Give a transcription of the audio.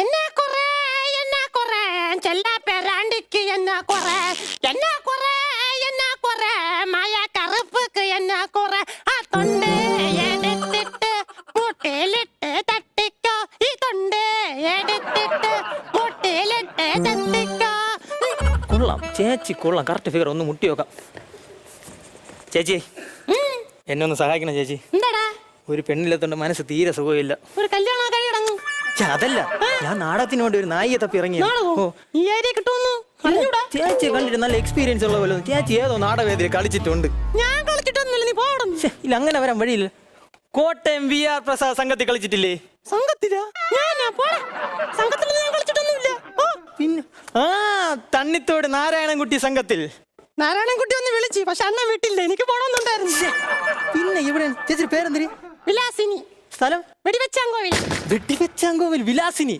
എന്നാ കൊറേ ചെല്ല പേരാണ്ടിക്ക് എന്നാ കൊറേ മായ കറുപ്പുക്ക് എന്നാ കൊറേ ആ തൊണ്ട് എടുത്തിട്ട് മുട്ടയിലിട്ട് തട്ടിക്കോ ഈ തൊണ്ട് എടുത്തിട്ട് മുട്ടയിലിട്ട് തട്ടിക്കോ. കൊള്ളാം ചേച്ചി കൊള്ളാം. Correct figure. ഒന്ന് മുട്ടി നോക്കാം. ചേച്ചി എന്നെ ഒന്ന് സഹായിക്കണം ചേച്ചി. എന്താടാ? ഒരു പെണ്ണില്ലാത്തോണ്ട് മനസ്സ് തീരെ സുഖമില്ല. ഒരു കല്യാണം കഴിയടങ്ങും. അതല്ല, ഞാൻ നാടകത്തിന് വേണ്ടി ഒരു നായിയെ തപ്പി ഇറങ്ങി. ഈ ഏരിയ കിട്ടുമെന്ന് ചേച്ചി കണ്ടിട്ട് നല്ല എക്സ്പീരിയൻസ് ഉള്ള പോലെ. ചേച്ചി ഏതോ നാടകവേദിയിൽ കളിച്ചിട്ടുണ്ട്. ഞാൻ കളിച്ചിട്ടൊന്നുമില്ല, നീ പോടണം. ഇല്ല, അങ്ങനെ വരാൻ വഴിയില്ല. കോട്ടയം VR പ്രസാദ് സംഘത്തിൽ കളിച്ചിട്ടില്ലേ? സംഘത്തിലാ? സംഘത്തിൽ ഞാൻ കളിച്ചിട്ടൊന്നുമില്ല. പിന്നെ തണ്ണിത്തോട് നാരായണൻകുട്ടി സംഘത്തിൽ. നാരായണൻകുട്ടി ഒന്ന് വിളിച്ചു, പക്ഷെ അണ്ണൻ വീട്ടില്ല. എനിക്ക് പോണമെന്നുണ്ടായിരുന്നു. പിന്നെ ഇവിടെ ചേച്ചി പേരെന്തിരി? വിലാസിനി. സ്ഥലം? വെടിവെച്ചാങ്കോവിൽ. വെടിവെച്ചാങ്കോവിൽ വിലാസിനി.